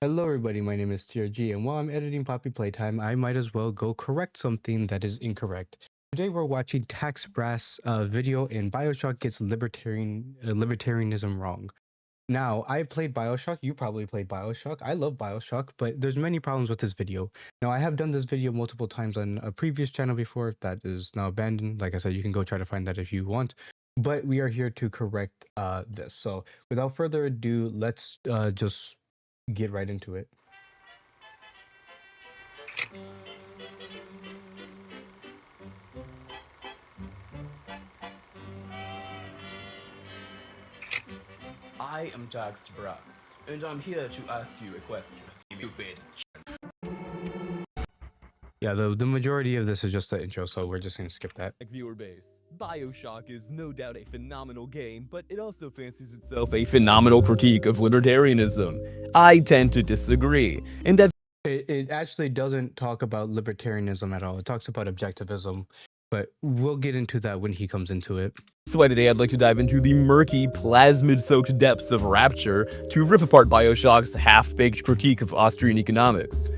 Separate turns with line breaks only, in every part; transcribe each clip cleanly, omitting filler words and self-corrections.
Hello everybody, my name is TRG, and while I'm editing Poppy Playtime, I might as well go correct something that is incorrect. Today we're watching Tax Brass video in Bioshock gets libertarianism wrong. Now, I played Bioshock, you probably played Bioshock, I love Bioshock, but there's many problems with this video. Now, I have done this video multiple times on a previous channel before that is now abandoned. Like I said, you can go try to find that if you want. But we are here to correct this. So without further ado, let's just get right into it.
I am Tax Brass, and I'm here to ask you a question, stupid.
Yeah, the majority of this is just the intro, so we're just gonna skip that.
Viewer base. Bioshock is no doubt a phenomenal game, but it also fancies itself a phenomenal critique of libertarianism. I tend to disagree, and that's
It actually doesn't talk about libertarianism at all. It talks about objectivism, but we'll get into that when he comes into it.
why today I'd like to dive into the murky, plasmid-soaked depths of Rapture to rip apart Bioshock's half-baked critique of Austrian economics.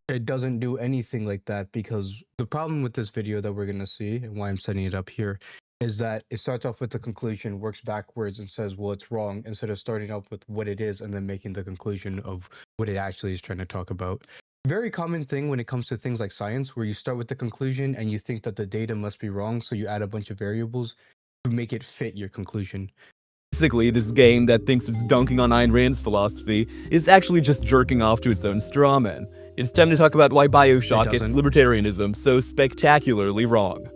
It doesn't do anything like that, because the problem with this video that we're going to see, and why I'm setting it up here, is that it starts off with the conclusion, works backwards, and says, well, it's wrong, instead of starting off with what it is and then making the conclusion of what it actually is trying to talk about. Very common thing when it comes to things like science, where you start with the conclusion and you think that the data must be wrong, so you add a bunch of variables to make it fit your conclusion.
Basically, this game that thinks it's dunking on Ayn Rand's philosophy is actually just jerking off to its own strawman. It's time to talk about why Bioshock gets libertarianism so spectacularly wrong.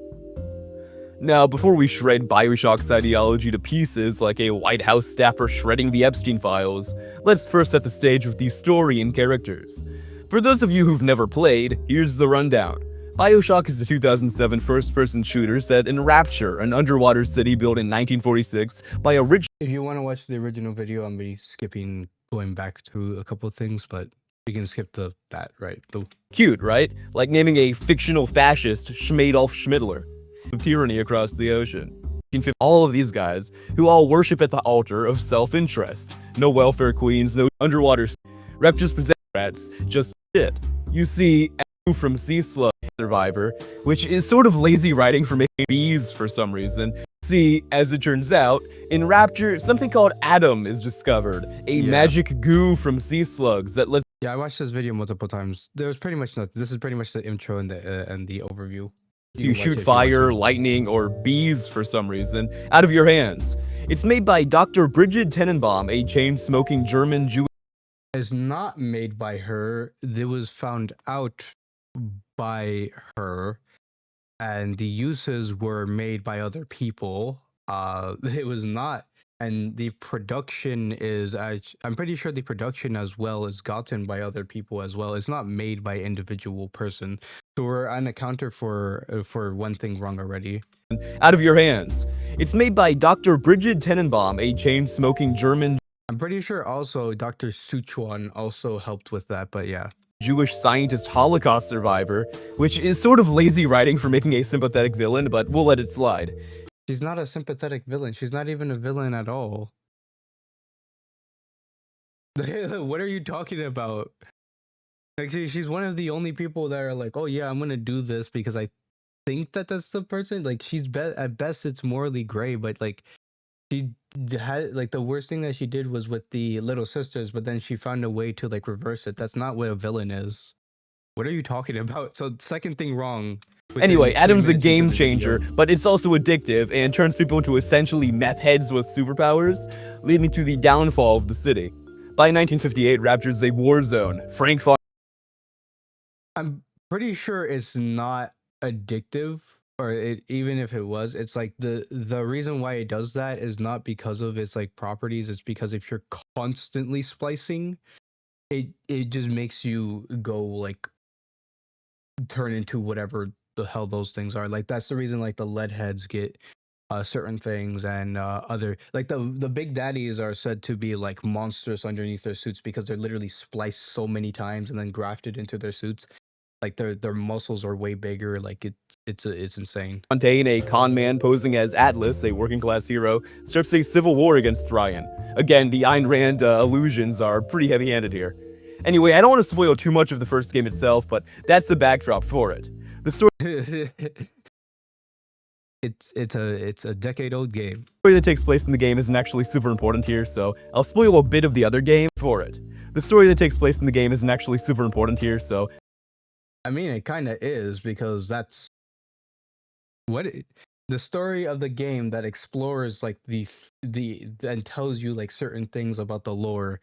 Now, before we shred Bioshock's ideology to pieces like a White House staffer shredding the Epstein files, let's first set the stage with the story and characters. For those of you who've never played, here's the rundown. Bioshock is a 2007 first-person shooter set in Rapture, an underwater city built in 1946 by a rich...
If you want to watch the original video, I'm be skipping, going back to a couple of things, but you can skip that, right?
Cute, right? Like naming a fictional fascist Schmadolf Schmidtler of tyranny across the ocean. All of these guys, who all worship at the altar of self-interest. No welfare queens, no underwater... Rapture's present rats, just shit. You see, from Sea Slug Survivor, which is sort of lazy writing for making bees for some reason. See, as it turns out, in Rapture, something called Atom is discovered, a magic goo from sea slugs that lets...
Yeah, I watched this video multiple times. There's pretty much nothing. This is pretty much the intro and the overview.
You shoot fire, lightning, or bees for some reason out of your hands. It's made by Dr. Bridget Tenenbaum, a chain-smoking German Jew.
It's not made by her. It was found out by her, and the uses were made by other people. It was not, and the production is, I'm pretty sure the production as well is gotten by other people as well. It's not made by individual person. So we're on a counter for one thing wrong already.
Out of your hands. It's made by Dr. Bridget Tenenbaum, a chain-smoking German...
I'm pretty sure also Dr. Suchuan also helped with that, but yeah.
Jewish scientist Holocaust survivor, which is sort of lazy writing for making a sympathetic villain, but we'll let it slide.
She's not a sympathetic villain. She's not even a villain at all. What are you talking about? Like, she's one of the only people that are like, oh yeah, I'm gonna do this because I think that that's the person. Like, she's at best it's morally gray, but like, she had, like, the worst thing that she did was with the little sisters, but then she found a way to like reverse it. That's not what a villain is. What are you talking about? So second thing wrong.
Anyway, Atom's a game changer, but it's also addictive and turns people into essentially meth heads with superpowers, leading to the downfall of the city. By 1958, Rapture's a war zone. Frank fought...
I'm pretty sure it's not addictive, or even if it was, it's like the reason why it does that is not because of its like properties. It's because if you're constantly splicing, it just makes you go like turn into whatever the hell those things are. Like, that's the reason like the lead heads get certain things, and other, like, the big daddies are said to be like monstrous underneath their suits because they're literally spliced so many times and then grafted into their suits. Like, their muscles are way bigger. Like, it's insane.
Fontaine, a con man posing as Atlas, a working class hero, starts a civil war against Ryan. Again, the Ayn Rand allusions are pretty heavy-handed here. Anyway, I don't want to spoil too much of the first game itself, but that's the backdrop for it. The story
it's a decade-old game.
that takes place in the game isn't actually super important here, so I'll spoil a bit of the other game for it. The story that takes place in the game isn't actually super important here, so...
I mean, it kind of is, because that's... the story of the game that explores, like, and tells you, like, certain things about the lore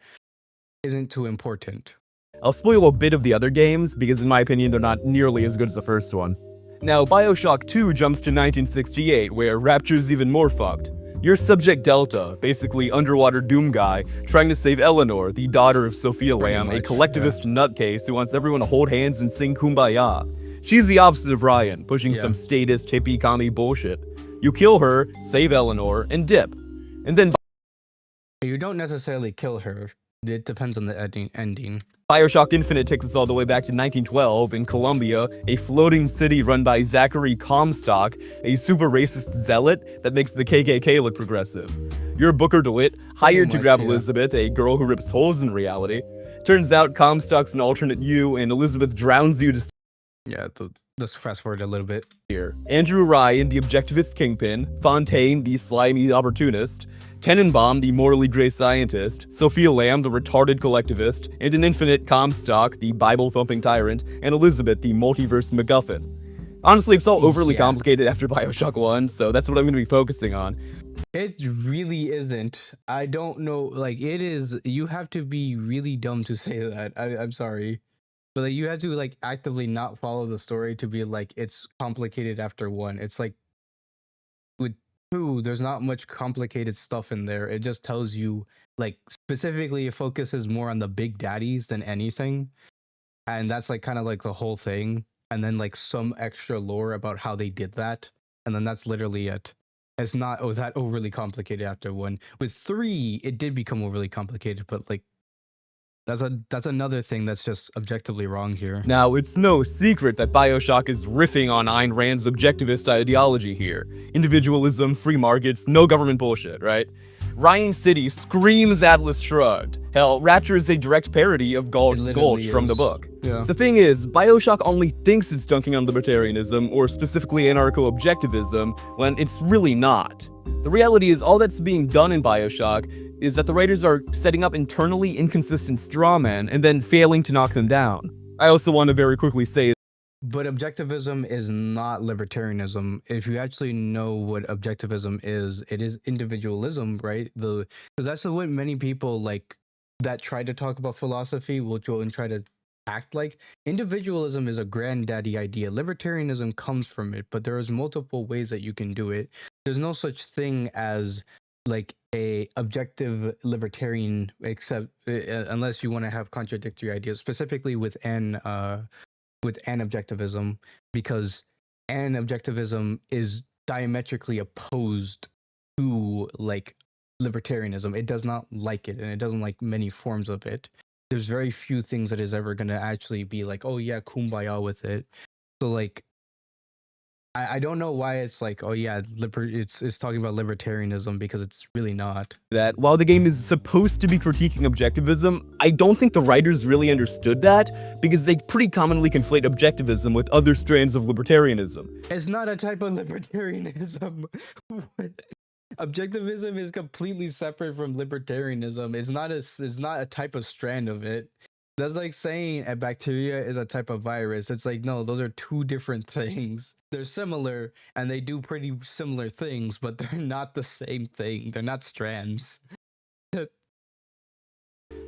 isn't too important.
I'll spoil a bit of the other games, because in my opinion, they're not nearly as good as the first one. Now, Bioshock 2 jumps to 1968, where Rapture's even more fucked. You're Subject Delta, basically underwater doom guy, trying to save Eleanor, the daughter of Sophia Lamb, a collectivist nutcase who wants everyone to hold hands and sing Kumbaya. She's the opposite of Ryan, pushing some statist hippie commie bullshit. You kill her, save Eleanor, and dip. And then
you don't necessarily kill her. It depends on the ending.
Bioshock Infinite takes us all the way back to 1912 in Colombia, a floating city run by Zachary Comstock, a super racist zealot that makes the KKK look progressive. You're Booker DeWitt, hired to grab Elizabeth, a girl who rips holes in reality. Turns out Comstock's an alternate you, and Elizabeth drowns you to...
Yeah, let's fast forward a little bit.
Here, Andrew Ryan, the objectivist kingpin, Fontaine, the slimy opportunist, Tenenbaum, the morally gray scientist, Sophia Lamb, the retarded collectivist, and an infinite Comstock, the Bible-thumping tyrant, and Elizabeth, the multiverse MacGuffin. Honestly, it's all overly complicated after Bioshock 1, so that's what I'm going to be focusing on.
It really isn't. I don't know, like, it is, you have to be really dumb to say that. I'm sorry. But like, you have to, like, actively not follow the story to be like, it's complicated after 1. It's like, with 2, there's not much complicated stuff in there. It just tells you, like, specifically it focuses more on the big daddies than anything. And that's like kind of like the whole thing. And then like some extra lore about how they did that. And then that's literally it. It's not that overly complicated after 1. With 3, it did become overly complicated, but like that's another thing that's just objectively wrong here.
Now, it's no secret that Bioshock is riffing on Ayn Rand's objectivist ideology here. Individualism, free markets, no government bullshit, right? Ryan City screams Atlas Shrugged. Hell, Rapture is a direct parody of Galt's Gulch from the book.
Yeah.
The thing is, Bioshock only thinks it's dunking on libertarianism, or specifically anarcho-objectivism, when it's really not. The reality is all that's being done in Bioshock is that the writers are setting up internally inconsistent strawmen and then failing to knock them down. I also want to very quickly say,
but objectivism is not libertarianism. If you actually know what objectivism is, it is individualism, right? Because that's what many people like that try to talk about philosophy will go and try to act like. Individualism is a granddaddy idea. Libertarianism comes from it, but there is multiple ways that you can do it. There's no such thing as like a objective libertarian, except unless you want to have contradictory ideas, specifically with objectivism, because objectivism is diametrically opposed to like libertarianism. It does not like it, and it doesn't like many forms of it. There's very few things that is ever gonna actually be like, oh yeah, kumbaya with it. So like, I don't know why it's like, oh yeah, it's talking about libertarianism, because it's really not.
That while the game is supposed to be critiquing objectivism, I don't think the writers really understood that, because they pretty commonly conflate objectivism with other strands of libertarianism.
It's not a type of libertarianism. Objectivism is completely separate from libertarianism. It's not a type of strand of it. That's like saying a bacteria is a type of virus. It's like, no, those are two different things. They're similar and they do pretty similar things, but they're not the same thing. They're not strands.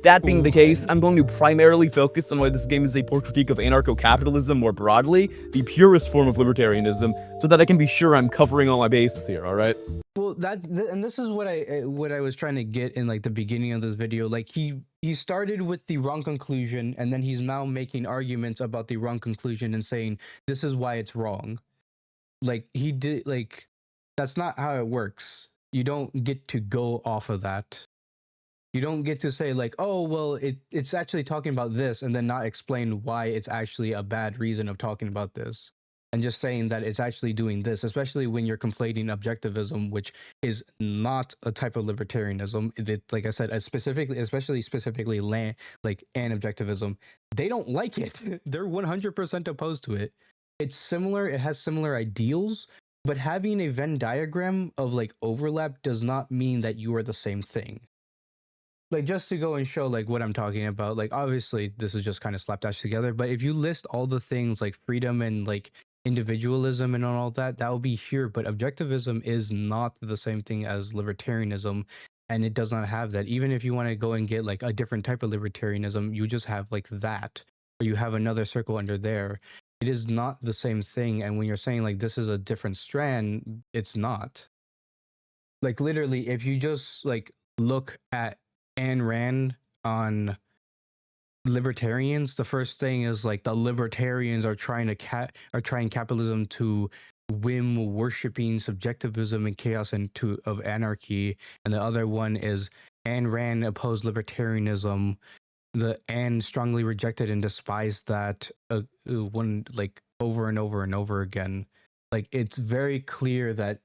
That being the case, I'm going to primarily focus on why this game is a poor critique of anarcho-capitalism more broadly, the purest form of libertarianism, so that I can be sure I'm covering all my bases here, alright?
Well, and this is what I was trying to get in like the beginning of this video. Like he started with the wrong conclusion, and then he's now making arguments about the wrong conclusion and saying this is why it's wrong. Like he did, like that's not how it works. You don't get to go off of that. You don't get to say like, oh, well, it's actually talking about this and then not explain why it's actually a bad reason of talking about this. and just saying that it's actually doing this, especially when you're conflating objectivism, which is not a type of libertarianism. Like I said, especially land like and objectivism, they don't like it. They're 100% opposed to it. It's similar. It has similar ideals, but having a Venn diagram of like overlap does not mean that you are the same thing. Like, just to go and show like what I'm talking about, like obviously this is just kind of slapdash together, but if you list all the things like freedom and like individualism and all that, that will be here. But objectivism is not the same thing as libertarianism, and it does not have that. Even if you want to go and get like a different type of libertarianism, you just have like that, or you have another circle under there. It is not the same thing. And when you're saying like this is a different strand, it's not. Like literally, if you just like look at Ayn Rand on libertarians, the first thing is like the libertarians are trying capitalism to whim worshiping subjectivism and chaos and of anarchy, and the other one is Ayn Rand opposed libertarianism. The Ayn strongly rejected and despised that one like over and over and over again. Like it's very clear that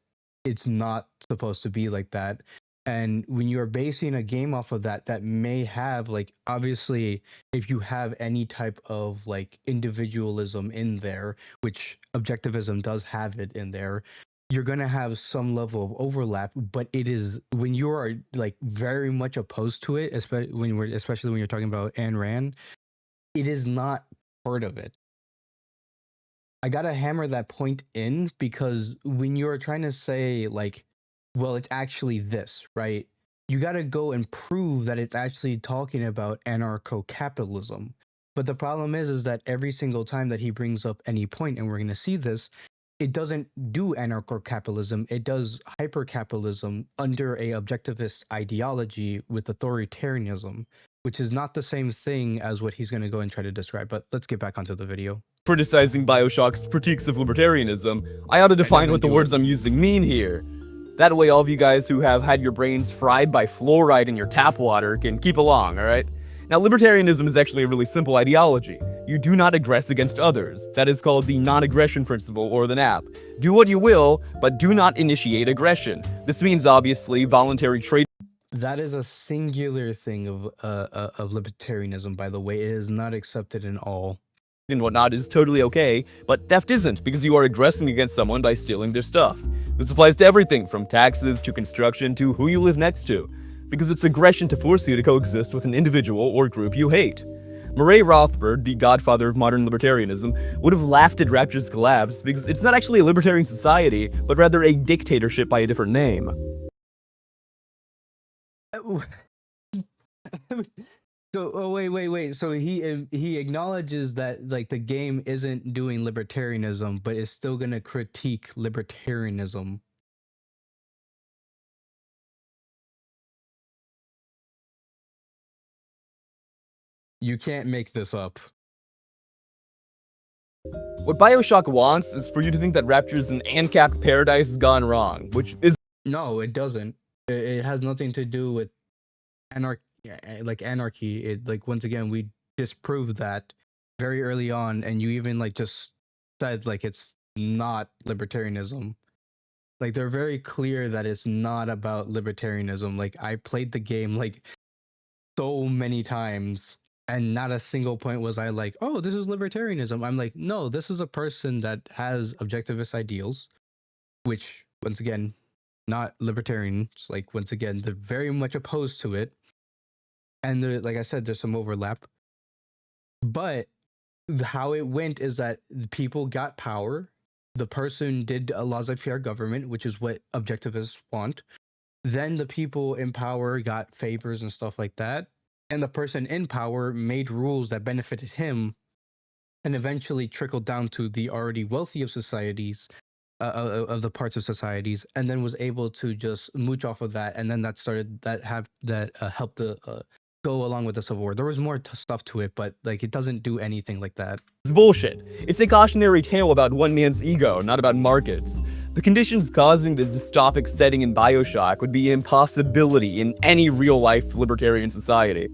it's not supposed to be like that. And when you're basing a game off of that, that may have like, obviously, if you have any type of like individualism in there, which objectivism does have it in there, you're going to have some level of overlap. But it is when you are like very much opposed to it, especially when you're talking about Ayn Rand, it is not part of it. I got to hammer that point in, because when you're trying to say like, well, it's actually this, right? You got to go and prove that it's actually talking about anarcho-capitalism. But the problem is that every single time that he brings up any point, and we're going to see this, it doesn't do anarcho-capitalism. It does hyper-capitalism under a objectivist ideology with authoritarianism, which is not the same thing as what he's going to go and try to describe. But let's get back onto the video.
Criticizing Bioshock's critiques of libertarianism, I ought to define what the words I'm using mean here. That way all of you guys who have had your brains fried by fluoride in your tap water can keep along, alright? Now, libertarianism is actually a really simple ideology. You do not aggress against others. That is called the non-aggression principle, or the NAP. Do what you will, but do not initiate aggression. This means, obviously, voluntary trade.
That is a singular thing of libertarianism, by the way. It is not accepted in all.
And whatnot is totally okay, but theft isn't, because you are aggressing against someone by stealing their stuff. This applies to everything from taxes to construction to who you live next to, because it's aggression to force you to coexist with an individual or group you hate. Murray Rothbard, the godfather of modern libertarianism, would have laughed at Rapture's collapse because it's not actually a libertarian society, but rather a dictatorship by a different name.
So, wait. So he acknowledges that like the game isn't doing libertarianism, but is still gonna critique libertarianism. You can't make this up.
What Bioshock wants is for you to think that Rapture's an ANCAP paradise gone wrong, which is—
No, it doesn't. It has nothing to do with anarchy. It like, once again, we disproved that very early on, and you even like just said like it's not libertarianism. Like they're very clear that it's not about libertarianism. Like I played the game like so many times, and not a single point was I like, oh, this is libertarianism. I'm like, no, this is a person that has objectivist ideals, which once again, not libertarians. Like once again, they're very much opposed to it. And like I said, there's some overlap. But how it went is that people got power. The person did a laissez-faire government, which is what objectivists want. Then the people in power got favors and stuff like that. And the person in power made rules that benefited him, and eventually trickled down to the already wealthy of societies, of the parts of societies, and then was able to just mooch off of that. And then that helped the go along with the Civil War. There was more stuff to it, but like it doesn't do anything like that.
It's bullshit. It's a cautionary tale about one man's ego, not about markets. The conditions causing the dystopic setting in Bioshock would be an impossibility in any real-life libertarian society.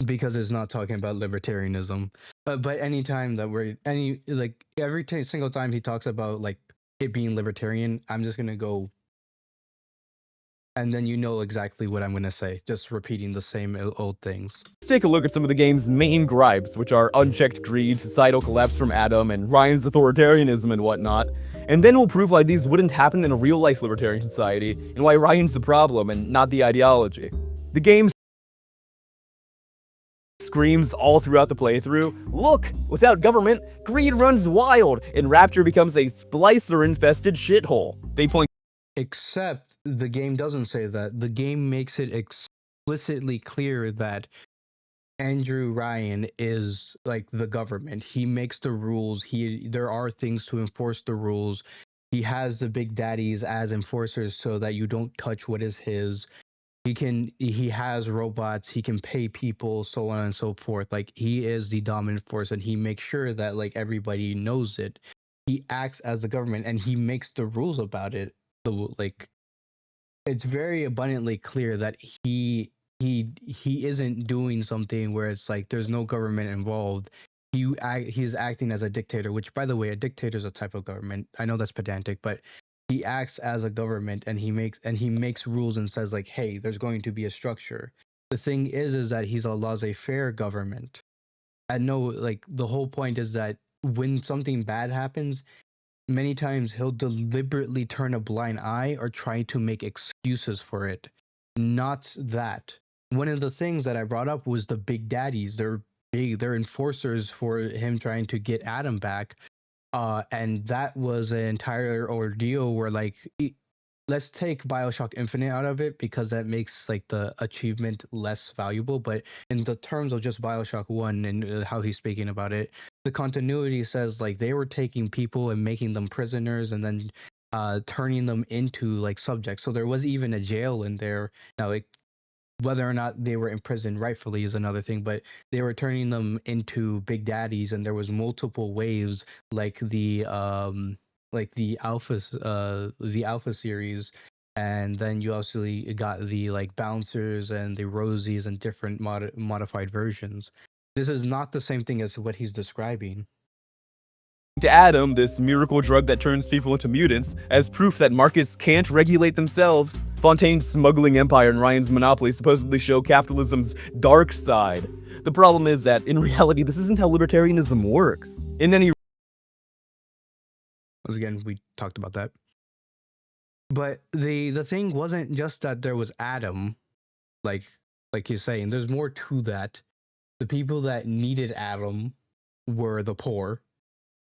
because it's not talking about libertarianism. But anytime that every single time he talks about like it being libertarian, I'm just gonna go, and then you know exactly what I'm gonna say, just repeating the same old things.
Let's take a look at some of the game's main gripes, which are unchecked greed, societal collapse from Adam, and Ryan's authoritarianism and whatnot. And then we'll prove why these wouldn't happen in a real-life libertarian society, and why Ryan's the problem and not the ideology. The game screams all throughout the playthrough, "Look! Without government, greed runs wild, and Rapture becomes a splicer-infested shithole." They point
Except the game doesn't say that. The game makes it explicitly clear that Andrew Ryan is like the government. He makes the rules. There are things to enforce the rules. He has the big daddies as enforcers so that you don't touch what is his. He has robots, he can pay people, so on and so forth. Like, he is the dominant force, and he makes sure that like everybody knows it. He acts as the government, and he makes the rules about it. So like, it's very abundantly clear that he isn't doing something where it's like there's no government involved. He's acting as a dictator, which, by the way, a dictator is a type of government. I know that's pedantic, but he acts as a government, and he makes rules and says like, hey, there's going to be a structure. The thing is that he's a laissez-faire government. And no, like, the whole point is that when something bad happens, many times he'll deliberately turn a blind eye or try to make excuses for it. Not that. One of the things that I brought up was the big daddies. They're enforcers for him trying to get Adam back. And that was an entire ordeal where, like, let's take Bioshock Infinite out of it because that makes like the achievement less valuable. But in the terms of just Bioshock 1 and how he's speaking about it, the continuity says like they were taking people and making them prisoners and then turning them into like subjects. So there was even a jail in there. Now, whether or not they were imprisoned rightfully is another thing, but they were turning them into big daddies, and there was multiple waves like the alpha series, and then you also got the like bouncers and the rosies and different modified versions. This is not the same thing as what he's describing.
to Adam, this miracle drug that turns people into mutants, as proof that markets can't regulate themselves. Fontaine's smuggling empire and Ryan's monopoly supposedly show capitalism's dark side. The problem is that, in reality, this isn't how libertarianism works. In any
Once again, we talked about that. But the thing wasn't just that there was Adam, like you're saying. There's more to that. The people that needed Adam were the poor,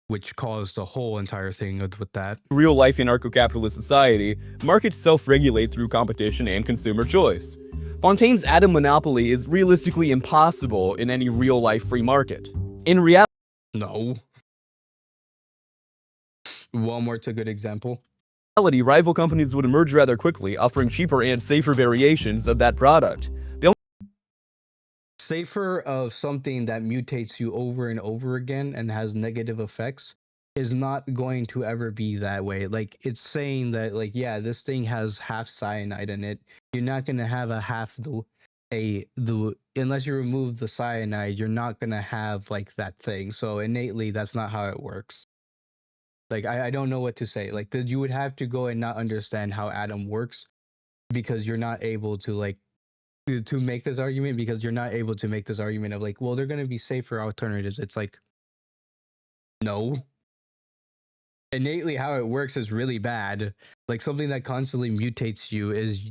which caused the whole entire thing with that.
real-life anarcho-capitalist society, markets self-regulate through competition and consumer choice. Fontaine's Adam monopoly is realistically impossible in any real-life free market. In reality,
No. Walmart's a good example.
rival companies would emerge rather quickly, offering cheaper and safer variations of that product.
Safer of something that mutates you over and over again and has negative effects is not going to ever be that way. Like, it's saying that, like, yeah, this thing has half cyanide in it. You're not gonna have a half unless you remove the cyanide, you're not gonna have like that thing. So innately, that's not how it works. Like, I don't know what to say. Like, you would have to go and not understand how Adam works because you're not able to like to make this argument, because you're not able to make this argument of like, well, they're going to be safer alternatives. It's like, no. Innately, how it works is really bad. Like, something that constantly mutates you is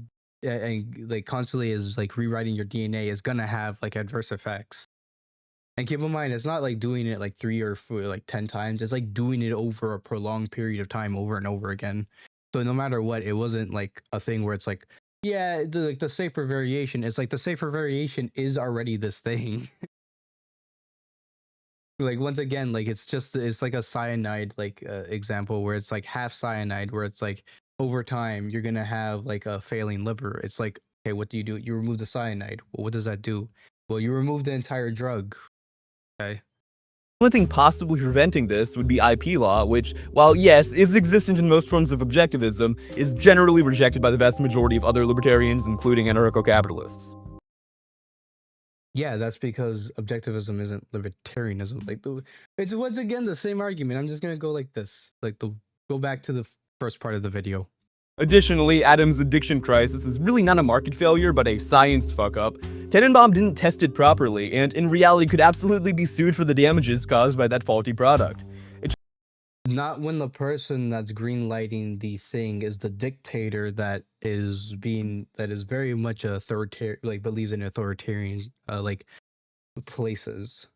and like constantly is like rewriting your DNA is gonna have like adverse effects. And keep in mind, it's not like doing it like 3 or 4, like 10 times. It's like doing it over a prolonged period of time over and over again. So no matter what, it wasn't like a thing where it's like, yeah, the safer variation. It's like the safer variation is already this thing. Like, once again, like it's like a cyanide like example where it's like half cyanide, where it's like over time you're gonna have like a failing liver. It's like, okay, what do? You remove the cyanide. Well, what does that do? Well, you remove the entire drug. Okay.
The only thing possibly preventing this would be IP law, which, while yes, is existent in most forms of objectivism, is generally rejected by the vast majority of other libertarians, including anarcho-capitalists.
Yeah, that's because objectivism isn't libertarianism. Like it's once again the same argument. I'm just gonna go like this. Go back to the first part of the video.
Additionally, Adam's addiction crisis is really not a market failure, but a science fuck-up. Tenenbaum didn't test it properly, and in reality could absolutely be sued for the damages caused by that faulty product.
Not when the person that's greenlighting the thing is the dictator that is very much authoritarian, like believes in authoritarian like places.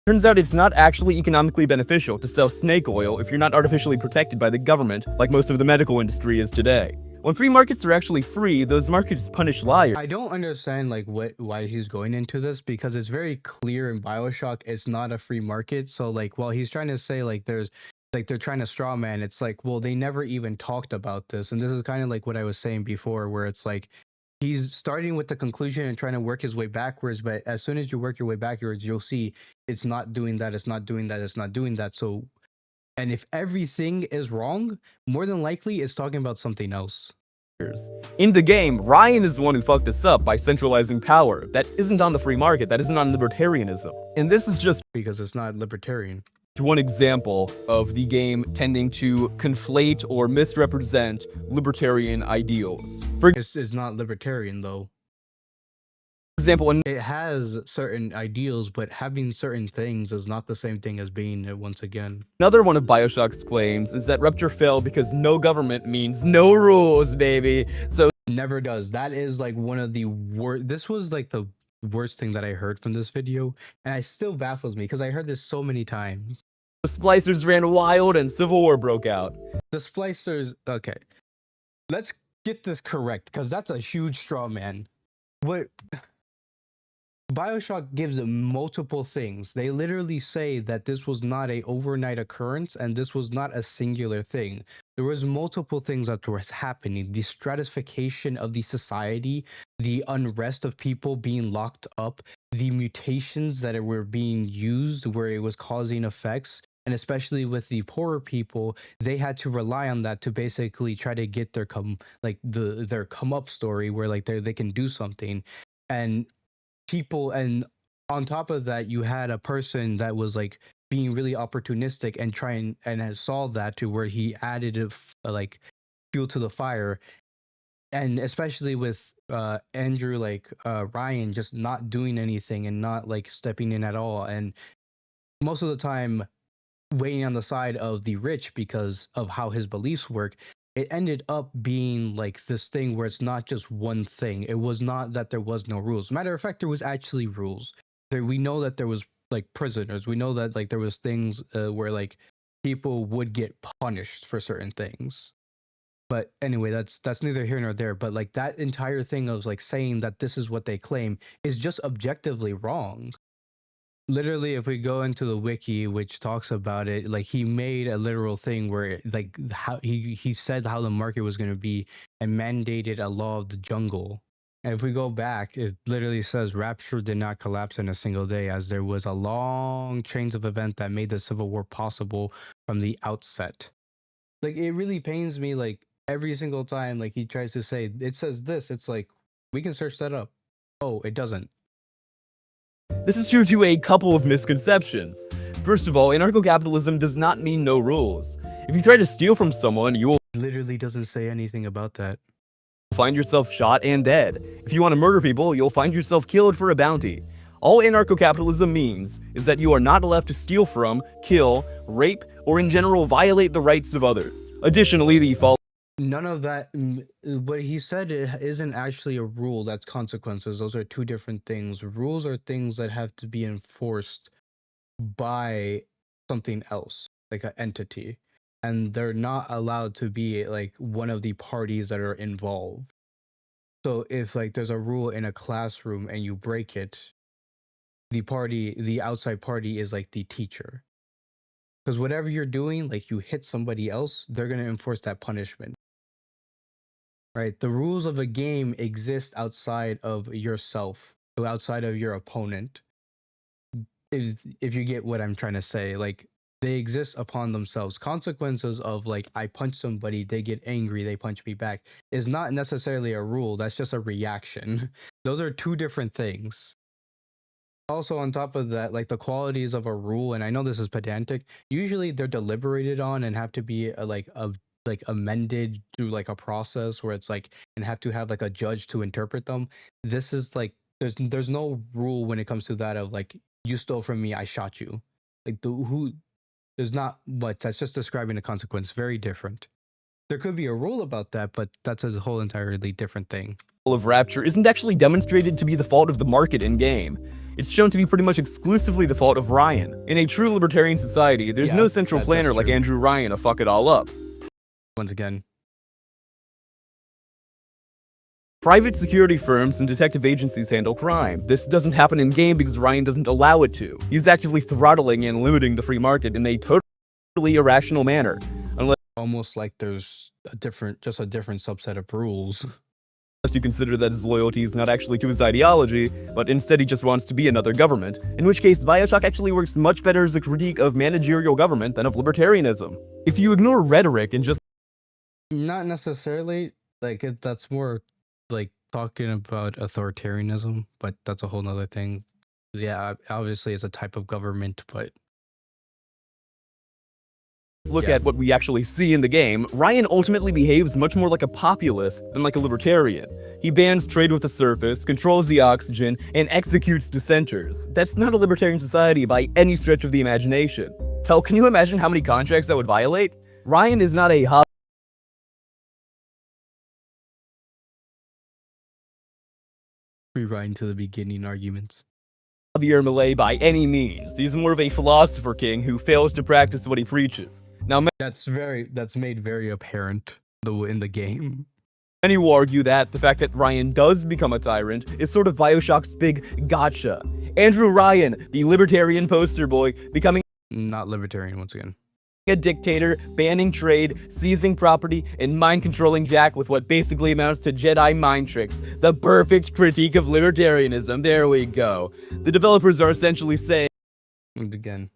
Turns out it's not actually economically beneficial to sell snake oil if you're not artificially protected by the government, like most of the medical industry is today. When free markets are actually free, those markets punish liars.
I don't understand like why he's going into this, because it's very clear in Bioshock it's not a free market. So like while he's trying to say like there's like they're trying to straw man, it's like, well, they never even talked about this. And this is kind of like what I was saying before, where it's like he's starting with the conclusion and trying to work his way backwards, but as soon as you work your way backwards, you'll see it's not doing that, it's not doing that, it's not doing that. So, and if everything is wrong, more than likely it's talking about something else.
In the game, Ryan is the one who fucked us up by centralizing power. That isn't on the free market, that isn't on libertarianism. And this is just
because it's not libertarian.
One example of the game tending to conflate or misrepresent libertarian ideals.
It's not libertarian though.
For example,
it has certain ideals, but having certain things is not the same thing as being it once again.
Another one of Bioshock's claims is that Rupture fell because no government means no rules, baby. So
never does. That is like one of the worst. This was like the worst thing that I heard from this video, and it still baffles me because I heard this so many times.
The splicers ran wild and civil war broke out.
The splicers, okay, let's get this correct because that's a huge straw man. What Bioshock gives multiple things. They literally say that this was not a overnight occurrence and this was not a singular thing. There was multiple things that was happening. The stratification of the society, the unrest of people being locked up, the mutations that were being used where it was causing effects. And especially with the poorer people, they had to rely on that to basically try to get their their come up story where like they can do something. And people, and on top of that, you had a person that was like being really opportunistic and trying and has solved that to where he added like fuel to the fire. And especially with Andrew, like Ryan, just not doing anything and not like stepping in at all, and most of the time waiting on the side of the rich because of how his beliefs work. It ended up being like this thing where it's not just one thing. It was not that there was no rules. Matter of fact, there was actually rules. We know that there was like prisoners. We know that like there was things where like people would get punished for certain things. But anyway, that's neither here nor there. But like that entire thing of like saying that this is what they claim is just objectively wrong. Literally, if we go into the wiki, which talks about it, like he made a literal thing where like how he said how the market was going to be and mandated a law of the jungle. And if we go back, it literally says Rapture did not collapse in a single day, as there was a long chains of event that made the Civil War possible from the outset. Like it really pains me, like every single time like he tries to say it says this, it's like we can search that up. Oh, it doesn't.
This is due to a couple of misconceptions. First of all, anarcho-capitalism does not mean no rules. If you try to steal from someone, you will
literally doesn't say anything about that.
Find yourself shot and dead. If you want to murder people, you'll find yourself killed for a bounty. All anarcho-capitalism means is that you are not allowed to steal from, kill, rape, or in general violate the rights of others. Additionally,
none of that, what he said isn't actually a rule, that's consequences. Those are two different things. Rules are things that have to be enforced by something else, like an entity. And they're not allowed to be like one of the parties that are involved. So if like there's a rule in a classroom and you break it, the outside party is like the teacher. Because whatever you're doing, like you hit somebody else, they're going to enforce that punishment. Right? The rules of a game exist outside of yourself, outside of your opponent. If you get what I'm trying to say, like they exist upon themselves. Consequences of like I punch somebody, they get angry, they punch me back is not necessarily a rule. That's just a reaction. Those are two different things. Also, on top of that, like the qualities of a rule, and I know this is pedantic, usually they're deliberated on and have to be like amended through like a process where it's like and have to have like a judge to interpret them. This is like there's no rule when it comes to that of like you stole from me, I shot you. Like the who there's not much. That's just describing a consequence. Very different. There could be a rule about that, but that's a whole entirely different thing.
Of rapture isn't actually demonstrated to be the fault of the market in-game. It's shown to be pretty much exclusively the fault of Ryan. In a true libertarian society, there's no central planner like Andrew Ryan to fuck it all up.
Once again,
private security firms and detective agencies handle crime. This doesn't happen in-game because Ryan doesn't allow it to. He's actively throttling and limiting the free market in a totally irrational manner.
Almost like there's just a different subset of rules.
Unless you consider that his loyalty is not actually to his ideology, but instead he just wants to be another government, in which case Bioshock actually works much better as a critique of managerial government than of libertarianism. If you ignore rhetoric and just...
Not necessarily, like that's more like talking about authoritarianism, but that's a whole nother thing. Yeah, obviously it's a type of government, but
look at what we actually see in the game, Ryan ultimately behaves much more like a populist than like a libertarian. He bans trade with the surface, controls the oxygen, and executes dissenters. That's not a libertarian society by any stretch of the imagination. Hell, can you imagine how many contracts that would violate? Ryan is not a
rewriting to the beginning arguments.
Javier Milei by any means. He's more of a philosopher king who fails to practice what he preaches. Now,
that's made very apparent in the game.
Many will argue that the fact that Ryan does become a tyrant is sort of Bioshock's big gotcha. Andrew Ryan, the libertarian poster boy, becoming
not libertarian once again.
A dictator, banning trade, seizing property, and mind-controlling Jack with what basically amounts to Jedi mind tricks. The perfect critique of libertarianism. There we go. The developers are essentially saying...
Again.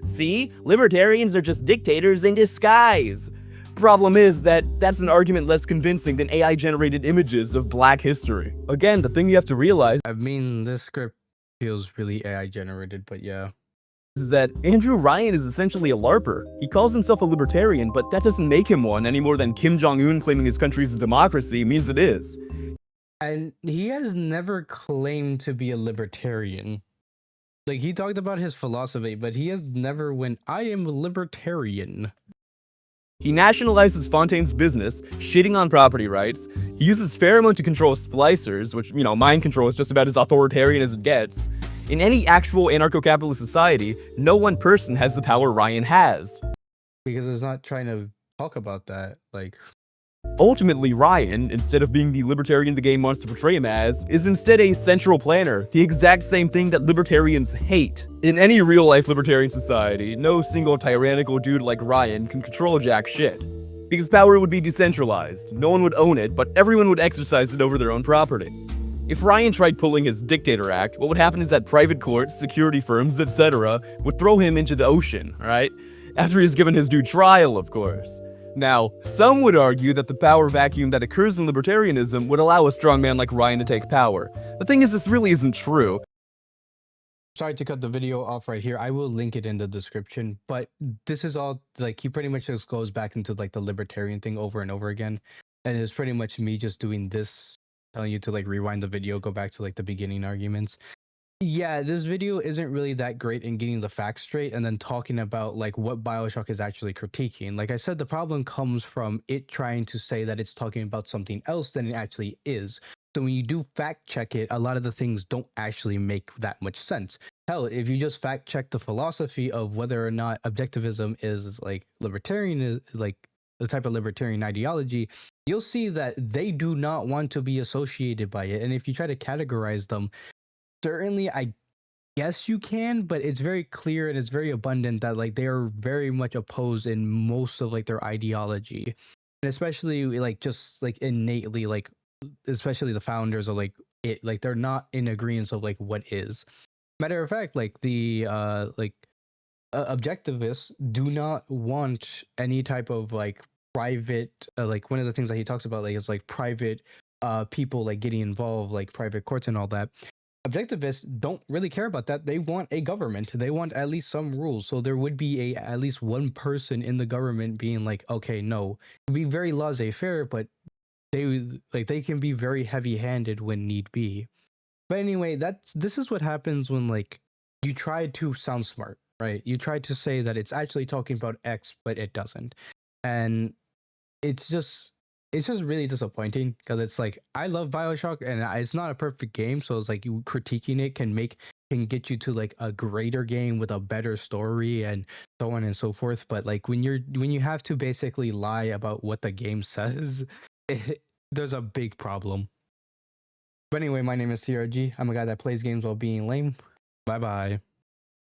See? Libertarians are just dictators in disguise. Problem is that that's an argument less convincing than AI-generated images of Black history. Again, the thing you have to realize...
I mean, this script feels really AI-generated, but yeah.
Is that Andrew Ryan is essentially a LARPer. He calls himself a libertarian, but that doesn't make him one any more than Kim Jong-un claiming his country's a democracy means it is.
And he has never claimed to be a libertarian. Like, he talked about his philosophy, but he has never went, I am a libertarian.
He nationalizes Fontaine's business, shitting on property rights. He uses pheromone to control splicers, which, you know, mind control is just about as authoritarian as it gets. In any actual anarcho-capitalist society, no one person has the power Ryan has.
Because it's not trying to talk about that, like...
Ultimately, Ryan, instead of being the libertarian the game wants to portray him as, is instead a central planner, the exact same thing that libertarians hate. In any real-life libertarian society, no single tyrannical dude like Ryan can control jack shit. Because power would be decentralized, no one would own it, but everyone would exercise it over their own property. If Ryan tried pulling his dictator act, what would happen is that private courts, security firms, etc. would throw him into the ocean, right? After he's given his due trial, of course. Now, some would argue that the power vacuum that occurs in libertarianism would allow a strongman like Ryan to take power. The thing is, this really isn't true.
Sorry to cut the video off right here. I will link it in the description, but this is all, like, he pretty much just goes back into, like, the libertarian thing over and over again. And it's pretty much me just doing this, telling you to, like, rewind the video, go back to, like, the beginning arguments. Yeah, this video isn't really that great in getting the facts straight and then talking about like what Bioshock is actually critiquing. Like I said, the problem comes from it trying to say that it's talking about something else than it actually is. So when you do fact check it, a lot of the things don't actually make that much sense. Hell, if you just fact check the philosophy of whether or not objectivism is like libertarian, is like the type of libertarian ideology, you'll see that they do not want to be associated by it. And if you try to categorize them, certainly, I guess you can, but it's very clear and it's very abundant that like they are very much opposed in most of like their ideology, and especially like just like innately, like especially the founders are like it. Like they're not in agreement of like what is. Matter of fact, like the objectivists do not want any type of like private like one of the things that he talks about like is like private people like getting involved, like private courts and all that. Objectivists don't really care about that. They want a government. They want at least some rules. So there would be a at least one person in the government being like, okay, no, be very laissez-faire, but they can be very heavy-handed when need be. But anyway, this is what happens when like you try to sound smart, right? You try to say that it's actually talking about X, but it doesn't. And it's just really disappointing because it's like I love Bioshock and it's not a perfect game, so it's like you critiquing it can get you to like a greater game with a better story and so on and so forth. But like when you have to basically lie about what the game says, there's a big problem. But anyway, my name is CRG. I'm a guy that plays games while being lame. Bye bye.